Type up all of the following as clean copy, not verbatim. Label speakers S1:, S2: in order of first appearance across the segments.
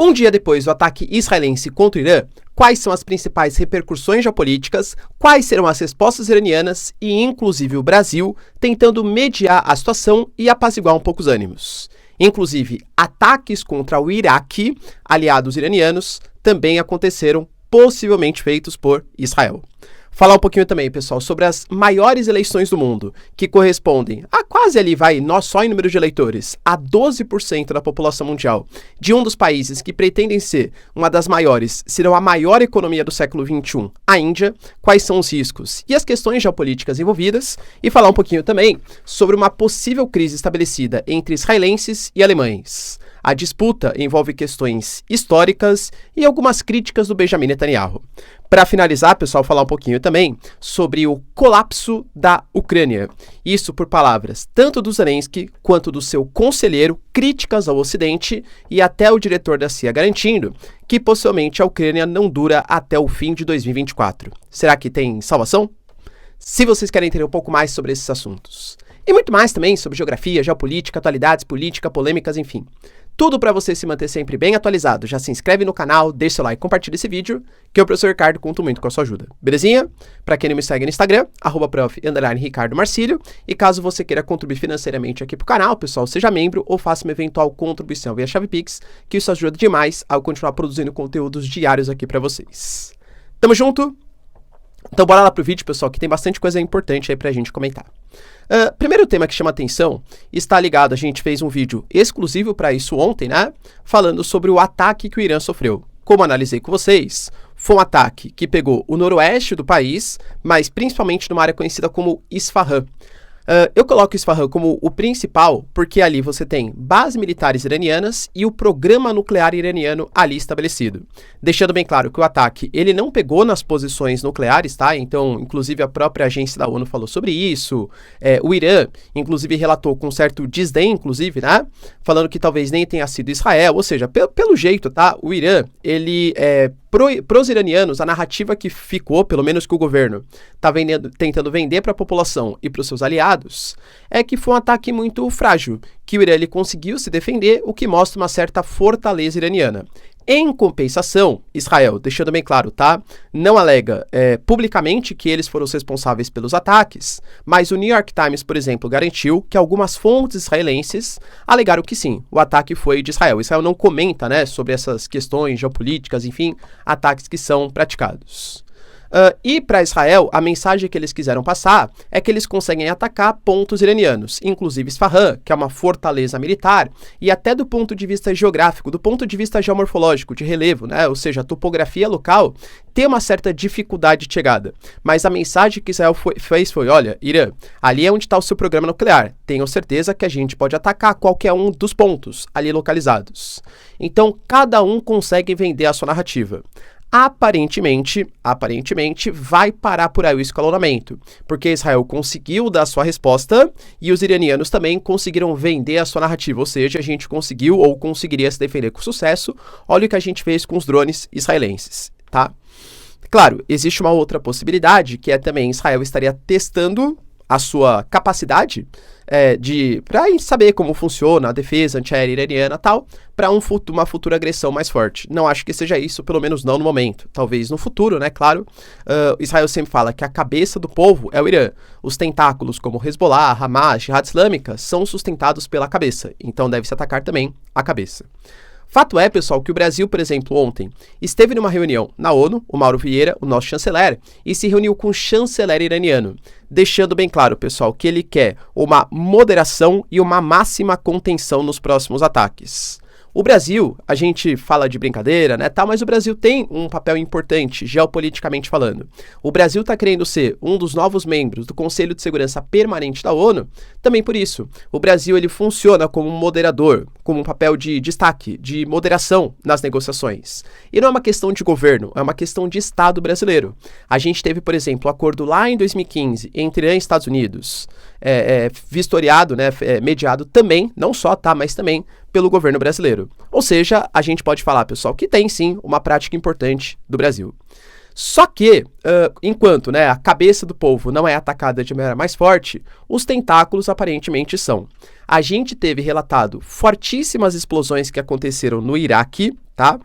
S1: Um dia depois do ataque israelense contra o Irã, quais são as principais repercussões geopolíticas, quais serão as respostas iranianas e, inclusive, o Brasil tentando mediar a situação e apaziguar um pouco os ânimos. Inclusive, ataques contra o Iraque, aliados iranianos, também aconteceram, possivelmente feitos por Israel. Falar um pouquinho também, pessoal, sobre as maiores eleições do mundo, que correspondem a quase ali, só em número de eleitores, a 12% da população mundial, de um dos países que pretendem ser uma das maiores, serão a maior economia do século XXI, a Índia, quais são os riscos e as questões geopolíticas envolvidas, e falar um pouquinho também sobre uma possível crise estabelecida entre israelenses e alemães. A disputa envolve questões históricas e algumas críticas do Benjamin Netanyahu. Para finalizar, pessoal, falar um pouquinho também sobre o colapso da Ucrânia. Isso por palavras tanto do Zelensky quanto do seu conselheiro, críticas ao Ocidente e até o diretor da CIA garantindo que possivelmente a Ucrânia não dura até o fim de 2024. Será que tem salvação? Se vocês querem entender um pouco mais sobre esses assuntos. E muito mais também sobre geografia, geopolítica, atualidades, política, polêmicas, enfim. Tudo para você se manter sempre bem atualizado. Já se inscreve no canal, deixa seu like e compartilha esse vídeo, que o professor Ricardo conta muito com a sua ajuda. Belezinha? Para quem não me segue no Instagram, @prof_Ricardo Marcílio. E caso você queira contribuir financeiramente aqui pro canal, pessoal, seja membro ou faça uma eventual contribuição via chave Pix, que isso ajuda demais a eu continuar produzindo conteúdos diários aqui para vocês. Tamo junto? Então bora lá pro vídeo, pessoal, que tem bastante coisa importante aí pra gente comentar. Primeiro tema que chama atenção está ligado, a gente fez um vídeo exclusivo para isso ontem, né? Falando sobre o ataque que o Irã sofreu. Como analisei com vocês, foi um ataque que pegou o noroeste do país, mas principalmente numa área conhecida como Isfahan. Eu coloco Isfahan como o principal porque ali você tem bases militares iranianas e o programa nuclear iraniano ali estabelecido. Deixando bem claro que o ataque, ele não pegou nas posições nucleares, tá? Então, inclusive a própria agência da ONU falou sobre isso. O Irã, inclusive, relatou com certo desdém, inclusive, né? Falando que talvez nem tenha sido Israel. Ou seja, pelo jeito, tá? O Irã, ele pros iranianos, a narrativa que ficou, pelo menos que o governo está tentando vender para a população e para os seus aliados, é que foi um ataque muito frágil, que o Irã ele conseguiu se defender, o que mostra uma certa fortaleza iraniana. Em compensação, Israel, deixando bem claro, tá? Não alega publicamente que eles foram os responsáveis pelos ataques, mas o New York Times, por exemplo, garantiu que algumas fontes israelenses alegaram que sim, o ataque foi de Israel. Israel não comenta, né, sobre essas questões geopolíticas, enfim, ataques que são praticados. E para Israel, a mensagem que eles quiseram passar é que eles conseguem atacar pontos iranianos, inclusive Isfahan, que é uma fortaleza militar, e até do ponto de vista geográfico, do ponto de vista geomorfológico, de relevo, né? Ou seja, a topografia local tem uma certa dificuldade de chegada. Mas a mensagem que Israel fez foi, olha, Irã, ali é onde está o seu programa nuclear. Tenham certeza que a gente pode atacar qualquer um dos pontos ali localizados. Então, cada um consegue vender a sua narrativa. Aparentemente, vai parar por aí o escalonamento, porque Israel conseguiu dar sua resposta e os iranianos também conseguiram vender a sua narrativa, ou seja, a gente conseguiu ou conseguiria se defender com sucesso. Olha o que a gente fez com os drones israelenses, tá? Claro, existe uma outra possibilidade, que é também Israel estaria testando a sua capacidade para saber como funciona a defesa antiaérea iraniana e tal, para uma futura agressão mais forte. Não acho que seja isso, pelo menos não no momento. Talvez no futuro, né, claro. Israel sempre fala que a cabeça do povo é o Irã. Os tentáculos como Hezbollah, Hamas, Jihad Islâmica são sustentados pela cabeça, então deve-se atacar também a cabeça. Fato é, pessoal, que o Brasil, por exemplo, ontem esteve numa reunião na ONU, o Mauro Vieira, o nosso chanceler, e se reuniu com o chanceler iraniano, deixando bem claro, pessoal, que ele quer uma moderação e uma máxima contenção nos próximos ataques. O Brasil, a gente fala de brincadeira, né, tal, mas o Brasil tem um papel importante, geopoliticamente falando. O Brasil está querendo ser um dos novos membros do Conselho de Segurança Permanente da ONU, também por isso. O Brasil, ele funciona como um moderador, como um papel de destaque, de moderação nas negociações. E não é uma questão de governo, é uma questão de Estado brasileiro. A gente teve, por exemplo, o acordo lá em 2015 entre Irã e Estados Unidos, vistoriado, né, mediado também, não só, tá, mas também pelo governo brasileiro. Ou seja, a gente pode falar, pessoal, que tem sim uma prática importante do Brasil. Só que, enquanto, né, a cabeça do povo não é atacada de maneira mais forte, os tentáculos aparentemente são. A gente teve relatado fortíssimas explosões que aconteceram no Iraque, tá?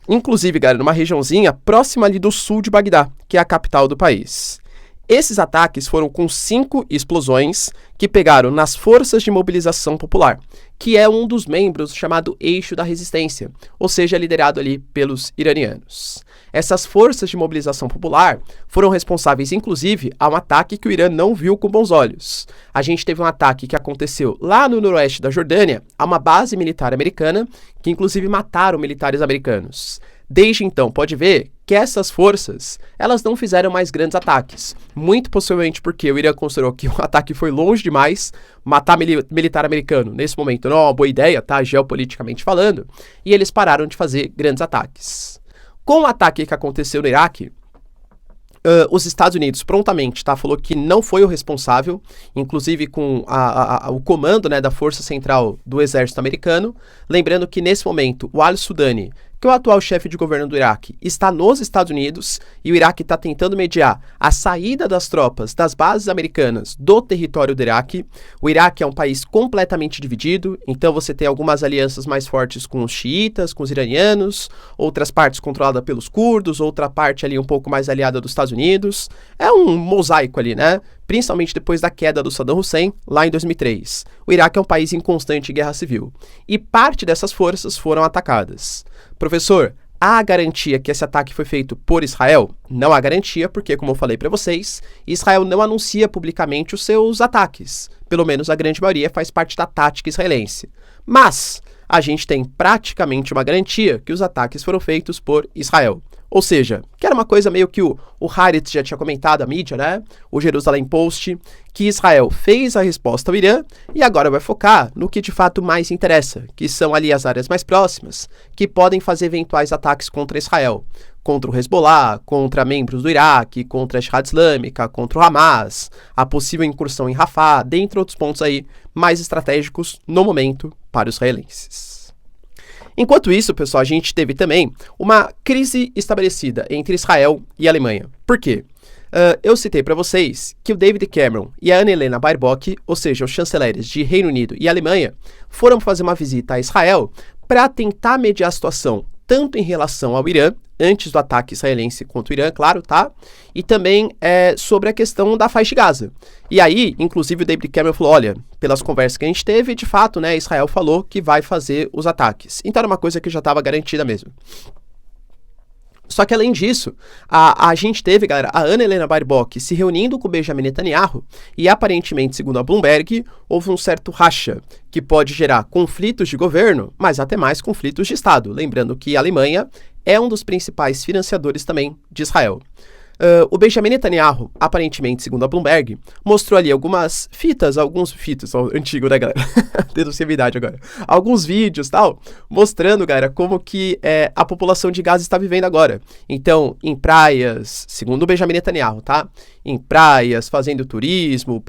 S1: Inclusive, galera, numa regiãozinha próxima ali do sul de Bagdá, que é a capital do país. Esses ataques foram com 5 explosões que pegaram nas Forças de Mobilização Popular, que é um dos membros chamado Eixo da Resistência, ou seja, liderado ali pelos iranianos. Essas Forças de Mobilização Popular foram responsáveis, inclusive, a um ataque que o Irã não viu com bons olhos. A gente teve um ataque que aconteceu lá no noroeste da Jordânia, a uma base militar americana, que inclusive mataram militares americanos. Desde então, pode ver que essas forças, elas não fizeram mais grandes ataques. Muito possivelmente porque o Irã considerou que o ataque foi longe demais, matar militar americano nesse momento não é uma boa ideia, tá? Geopoliticamente falando, e eles pararam de fazer grandes ataques. Com o ataque que aconteceu no Iraque, os Estados Unidos prontamente, tá, falou que não foi o responsável, inclusive com o comando, né, da Força Central do Exército Americano. Lembrando que nesse momento o al-Sudani, que é o atual chefe de governo do Iraque, está nos Estados Unidos e o Iraque está tentando mediar a saída das tropas das bases americanas do território do Iraque. O Iraque é um país completamente dividido, então você tem algumas alianças mais fortes com os xiitas, com os iranianos, outras partes controladas pelos curdos, outra parte ali um pouco mais aliada dos Estados Unidos. É um mosaico ali, né? Principalmente depois da queda do Saddam Hussein, lá em 2003. O Iraque é um país em constante guerra civil. E parte dessas forças foram atacadas. Professor, há garantia que esse ataque foi feito por Israel? Não há garantia, porque, como eu falei para vocês, Israel não anuncia publicamente os seus ataques. Pelo menos a grande maioria faz parte da tática israelense. Mas a gente tem praticamente uma garantia que os ataques foram feitos por Israel. Ou seja, que era uma coisa meio que o Haaretz já tinha comentado, a mídia, né? O Jerusalem Post, que Israel fez a resposta ao Irã e agora vai focar no que de fato mais interessa, que são ali as áreas mais próximas, que podem fazer eventuais ataques contra Israel, contra o Hezbollah, contra membros do Iraque, contra a Jihad Islâmica, contra o Hamas, a possível incursão em Rafah, dentre outros pontos aí mais estratégicos no momento para os israelenses. Enquanto isso, pessoal, a gente teve também uma crise estabelecida entre Israel e a Alemanha. Por quê? Eu citei para vocês que o David Cameron e a Annalena Baerbock, ou seja, os chanceleres de Reino Unido e Alemanha, foram fazer uma visita a Israel para tentar mediar a situação tanto em relação ao Irã, antes do ataque israelense contra o Irã, claro, tá? E também sobre a questão da faixa de Gaza. E aí, inclusive, o David Cameron falou, olha, pelas conversas que a gente teve, de fato, né, Israel falou que vai fazer os ataques. Então era uma coisa que já estava garantida mesmo. Só que, além disso, a gente teve, galera, a Annalena Baerbock se reunindo com o Benjamin Netanyahu e, aparentemente, segundo a Bloomberg, houve um certo racha que pode gerar conflitos de governo, mas até mais conflitos de Estado. Lembrando que a Alemanha é um dos principais financiadores também de Israel. O Benjamin Netanyahu, aparentemente, segundo a Bloomberg, mostrou ali alguns fitas, antigo, né, galera? Denunciabilidade agora. Alguns vídeos, tal, mostrando, galera, como que a população de Gaza está vivendo agora. Então, em praias, segundo o Benjamin Netanyahu, tá? Em praias, fazendo turismo,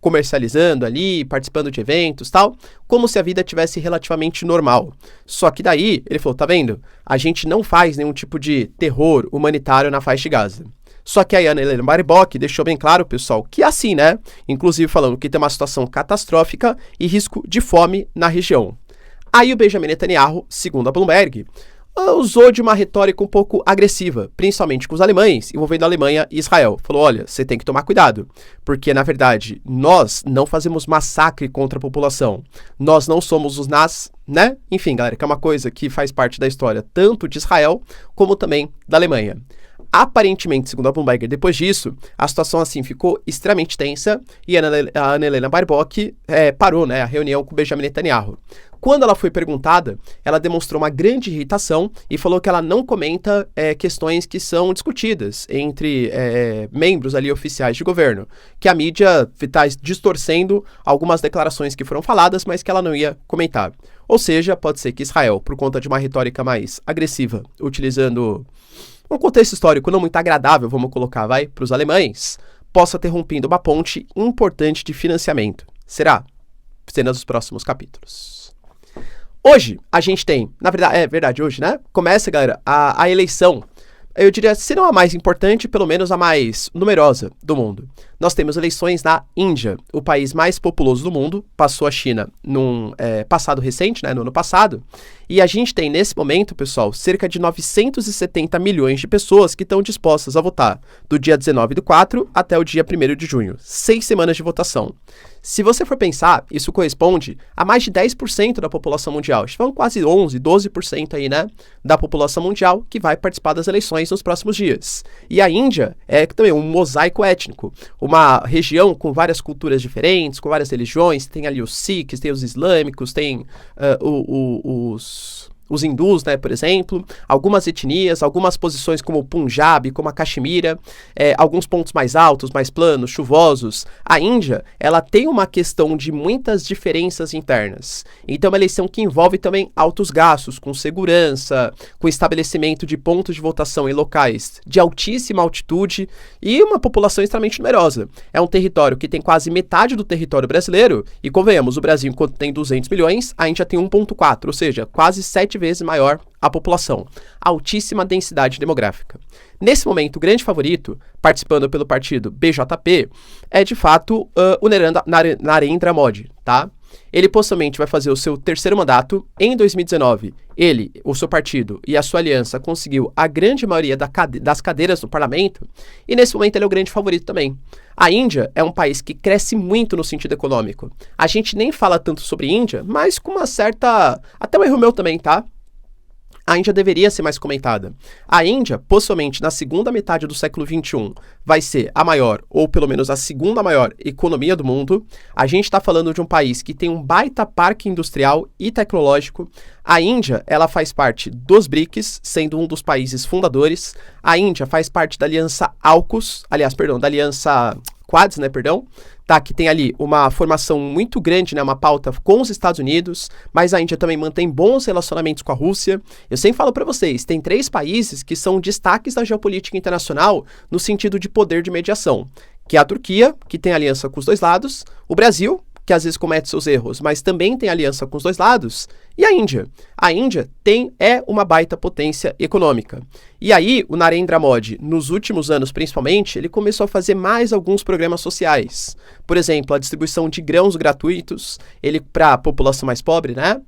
S1: comercializando ali, participando de eventos, tal, como se a vida tivesse relativamente normal. Só que daí, ele falou, tá vendo? A gente não faz nenhum tipo de terror humanitário na faixa de Gaza. Só que a Annalena Baerbock deixou bem claro, pessoal, que é assim, né? Inclusive falando que tem uma situação catastrófica e risco de fome na região. Aí o Benjamin Netanyahu, segundo a Bloomberg, usou de uma retórica um pouco agressiva, principalmente com os alemães, envolvendo a Alemanha e Israel. Falou, olha, você tem que tomar cuidado, porque, na verdade, nós não fazemos massacre contra a população. Nós não somos os nazis, né? Enfim, galera, que é uma coisa que faz parte da história tanto de Israel como também da Alemanha. Aparentemente, segundo a Bloomberg, depois disso, a situação assim ficou extremamente tensa e a Annalena Baerbock parou, né, a reunião com o Benjamin Netanyahu. Quando ela foi perguntada, ela demonstrou uma grande irritação e falou que ela não comenta questões que são discutidas entre membros ali oficiais de governo, que a mídia está distorcendo algumas declarações que foram faladas, mas que ela não ia comentar. Ou seja, pode ser que Israel, por conta de uma retórica mais agressiva, utilizando um contexto histórico não muito agradável, vamos colocar, para os alemães, possa ter rompido uma ponte importante de financiamento. Será? Cenas dos próximos capítulos. Hoje, a gente tem, na verdade, hoje, né? Começa, galera, a eleição eu diria, se não a mais importante, pelo menos a mais numerosa do mundo. Nós temos eleições na Índia, o país mais populoso do mundo, passou a China num passado recente, né, no ano passado, e a gente tem nesse momento, pessoal, cerca de 970 milhões de pessoas que estão dispostas a votar, do dia 19/4 até o dia 1º de junho, 6 semanas de votação. Se você for pensar, isso corresponde a mais de 10% da população mundial. Estão quase 11, 12% aí, né, da população mundial que vai participar das eleições nos próximos dias. E a Índia é também um mosaico étnico, uma região com várias culturas diferentes, com várias religiões. Tem ali os Sikhs, tem os islâmicos, tem os hindus, né, por exemplo, algumas etnias, algumas posições como o Punjab, como a Caxemira, alguns pontos mais altos, mais planos, chuvosos. A Índia, ela tem uma questão de muitas diferenças internas. Então, é uma eleição que envolve também altos gastos, com segurança, com estabelecimento de pontos de votação em locais de altíssima altitude e uma população extremamente numerosa. É um território que tem quase metade do território brasileiro e, convenhamos, o Brasil, enquanto tem 200 milhões, a Índia tem 1,4, ou seja, quase 7 vezes maior a população, altíssima densidade demográfica. Nesse momento, o grande favorito, participando pelo partido BJP, é de fato o Narendra Modi, tá? Ele possivelmente vai fazer o seu 3º mandato. Em 2019, ele, o seu partido e a sua aliança conseguiu a grande maioria das cadeiras no parlamento e nesse momento ele é o grande favorito também. A Índia é um país que cresce muito no sentido econômico. A gente nem fala tanto sobre Índia, mas com uma certa... até um erro meu também, tá? A Índia deveria ser mais comentada. A Índia, possivelmente na segunda metade do século XXI, vai ser a maior, ou pelo menos a segunda maior economia do mundo. A gente está falando de um país que tem um baita parque industrial e tecnológico. A Índia, ela faz parte dos BRICS, sendo um dos países fundadores. A Índia faz parte da aliança AUKUS, da aliança Quads, tá, que tem ali uma formação muito grande, né, uma pauta com os Estados Unidos, mas a Índia também mantém bons relacionamentos com a Rússia. Eu sempre falo para vocês, tem 3 países que são destaques da geopolítica internacional no sentido de poder de mediação, que é a Turquia, que tem aliança com os dois lados, o Brasil, que às vezes comete seus erros, mas também tem aliança com os dois lados, e a Índia. A Índia é uma baita potência econômica. E aí, o Narendra Modi, nos últimos anos principalmente, ele começou a fazer mais alguns programas sociais. Por exemplo, a distribuição de grãos gratuitos, ele para a população mais pobre, né?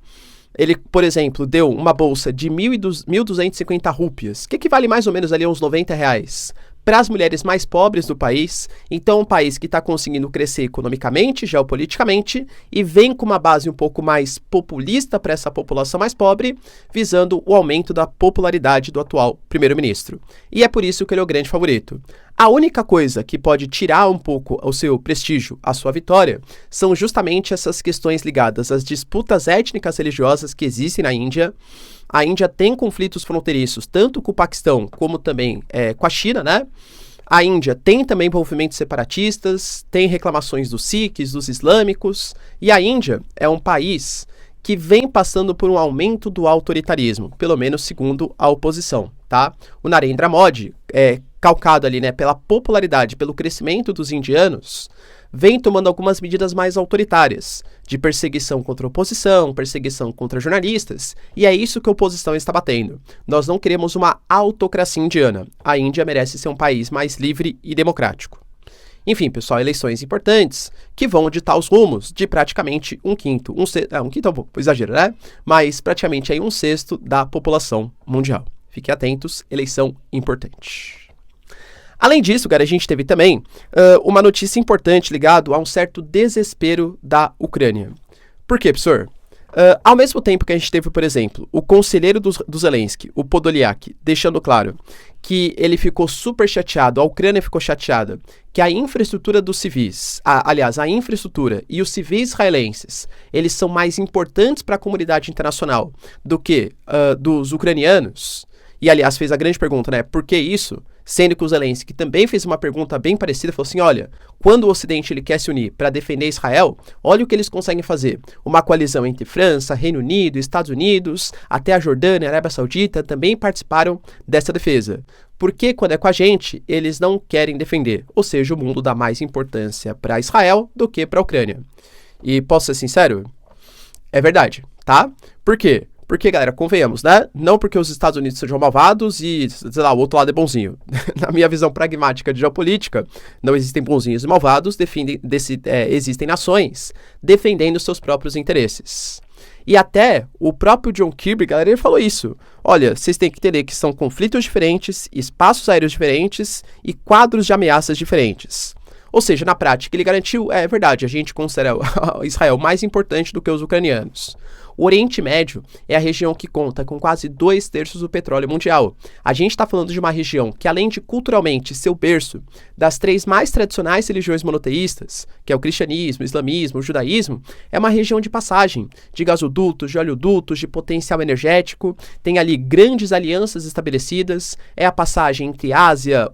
S1: Ele, por exemplo, deu uma bolsa de 1.250 rúpias, que equivale mais ou menos ali a uns R$90, para as mulheres mais pobres do país. Então, um país que está conseguindo crescer economicamente, geopoliticamente, e vem com uma base um pouco mais populista para essa população mais pobre, visando o aumento da popularidade do atual primeiro-ministro. E é por isso que ele é o grande favorito. A única coisa que pode tirar um pouco o seu prestígio, a sua vitória, são justamente essas questões ligadas às disputas étnicas religiosas que existem na Índia. A Índia tem conflitos fronteiriços, tanto com o Paquistão como também com a China, né? A Índia tem também movimentos separatistas, tem reclamações dos Sikhs, dos islâmicos, e a Índia é um país que vem passando por um aumento do autoritarismo, pelo menos segundo a oposição, tá? O Narendra Modi, calcado ali, né, pela popularidade, pelo crescimento dos indianos, vem tomando algumas medidas mais autoritárias, de perseguição contra a oposição, perseguição contra jornalistas, e é isso que a oposição está batendo. Nós não queremos uma autocracia indiana. A Índia merece ser um país mais livre e democrático. Enfim, pessoal, eleições importantes que vão ditar os rumos de praticamente um quinto é um pouco exagero, né? Mas praticamente aí 1/6 da população mundial. Fiquem atentos, eleição importante. Além disso, cara, a gente teve também uma notícia importante ligada a um certo desespero da Ucrânia. Por quê, professor? Ao mesmo tempo que a gente teve, por exemplo, o conselheiro do Zelensky, o Podolyak, deixando claro que ele ficou super chateado, a Ucrânia ficou chateada, que a infraestrutura dos civis, a infraestrutura e os civis israelenses, eles são mais importantes para a comunidade internacional do que dos ucranianos. E, aliás, fez a grande pergunta, né? Por que isso? Sendo que o Zelensky também fez uma pergunta bem parecida, falou assim, olha, quando o Ocidente ele quer se unir para defender Israel, olha o que eles conseguem fazer. Uma coalizão entre França, Reino Unido, Estados Unidos, até a Jordânia, a Arábia Saudita também participaram dessa defesa. Porque quando é com a gente, eles não querem defender. Ou seja, o mundo dá mais importância para Israel do que para a Ucrânia. E posso ser sincero? É verdade, tá? Por quê? Porque, galera, convenhamos, né? Não porque os Estados Unidos sejam malvados e, sei lá, o outro lado é bonzinho. Na minha visão pragmática de geopolítica, não existem bonzinhos e malvados, existem nações defendendo seus próprios interesses. E até o próprio John Kirby, galera, ele falou isso. Olha, vocês têm que entender que são conflitos diferentes, espaços aéreos diferentes e quadros de ameaças diferentes. Ou seja, na prática, ele garantiu, é verdade, a gente considera Israel mais importante do que os ucranianos. O Oriente Médio é a região que conta com quase 2/3 do petróleo mundial. A gente está falando de uma região que, além de culturalmente ser o berço das 3 mais tradicionais religiões monoteístas, que é o cristianismo, o islamismo, o judaísmo, é uma região de passagem, de gasodutos, de oleodutos, de potencial energético, tem ali grandes alianças estabelecidas, é a passagem entre Ásia,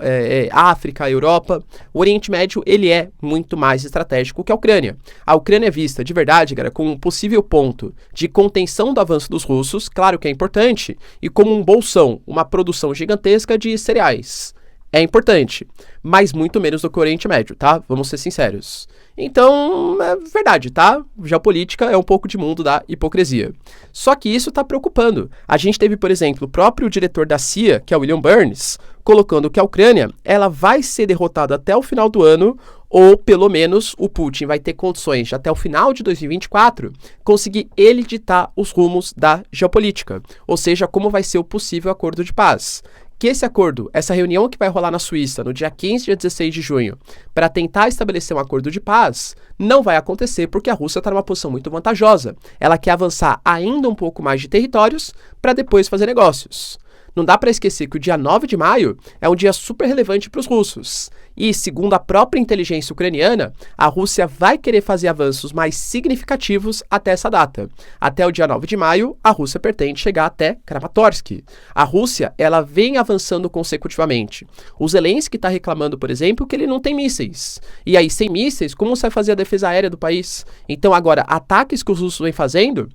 S1: África, Europa. O Oriente Médio, ele é muito mais estratégico que a Ucrânia. A Ucrânia é vista, de verdade, cara, como um possível ponto de contenção do avanço dos russos, claro que é importante, e como um bolsão, uma produção gigantesca de cereais. É importante, mas muito menos do que o Oriente Médio, tá? Vamos ser sinceros. Então, é verdade, tá? Geopolítica é um pouco de mundo da hipocrisia. Só que isso tá preocupando. A gente teve, por exemplo, o próprio diretor da CIA, que é o William Burns, colocando que a Ucrânia, ela vai ser derrotada até o final do ano, ou pelo menos o Putin vai ter condições de até o final de 2024 conseguir ele ditar os rumos da geopolítica, ou seja, como vai ser o possível acordo de paz. Que esse acordo, essa reunião que vai rolar na Suíça no dia 15 e dia 16 de junho, para tentar estabelecer um acordo de paz, não vai acontecer porque a Rússia está numa posição muito vantajosa. Ela quer avançar ainda um pouco mais de territórios para depois fazer negócios. Não dá para esquecer que o dia 9 de maio é um dia super relevante para os russos. E, segundo a própria inteligência ucraniana, a Rússia vai querer fazer avanços mais significativos até essa data. Até o dia 9 de maio, a Rússia pretende chegar até Kramatorsk. A Rússia, ela vem avançando consecutivamente. O Zelensky está reclamando, por exemplo, que ele não tem mísseis. E aí, sem mísseis, como você vai fazer a defesa aérea do país? Então, agora, ataques que os russos vêm fazendo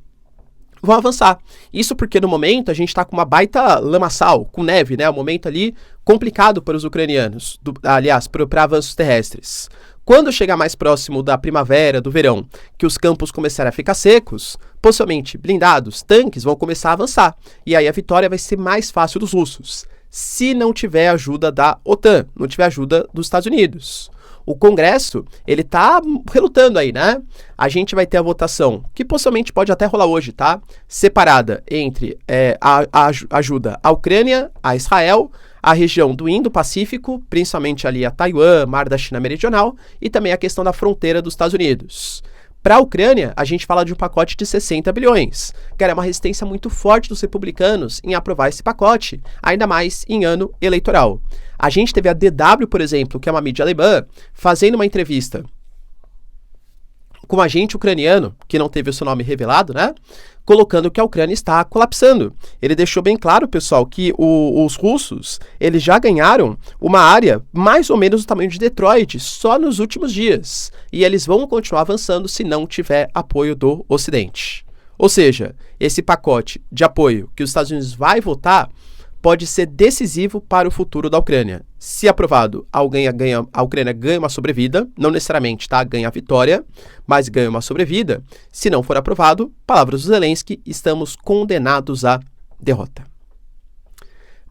S1: vão avançar. Isso porque no momento a gente está com uma baita lamaçal, com neve, né? Um momento ali complicado para os ucranianos, para avanços terrestres. Quando chegar mais próximo da primavera, do verão, que os campos começarem a ficar secos, possivelmente blindados, tanques vão começar a avançar. E aí a vitória vai ser mais fácil dos russos, se não tiver ajuda da OTAN, não tiver ajuda dos Estados Unidos. O Congresso, ele tá relutando aí, né? A gente vai ter a votação, que possivelmente pode até rolar hoje, tá? Separada entre a ajuda à Ucrânia, a Israel, a região do Indo-Pacífico, principalmente ali a Taiwan, Mar da China Meridional, e também a questão da fronteira dos Estados Unidos. Para a Ucrânia, a gente fala de um pacote de 60 bilhões. Cara, é uma resistência muito forte dos republicanos em aprovar esse pacote, ainda mais em ano eleitoral. A gente teve a DW, por exemplo, que é uma mídia alemã, fazendo uma entrevista com um agente ucraniano, que não teve o seu nome revelado, né? Colocando que a Ucrânia está colapsando. Ele deixou bem claro, pessoal, que os russos, eles já ganharam uma área mais ou menos do tamanho de Detroit só nos últimos dias. E eles vão continuar avançando se não tiver apoio do Ocidente. Ou seja, esse pacote de apoio que os Estados Unidos vai votar pode ser decisivo para o futuro da Ucrânia. Se aprovado, a Ucrânia ganha uma sobrevida, não necessariamente ganha a vitória, mas ganha uma sobrevida. Se não for aprovado, palavras do Zelensky, estamos condenados à derrota.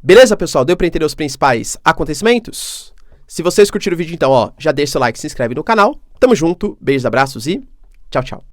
S1: Beleza, pessoal? Deu para entender os principais acontecimentos? Se vocês curtiram o vídeo, então, já deixa o like, se inscreve no canal. Tamo junto, beijos, abraços e tchau, tchau.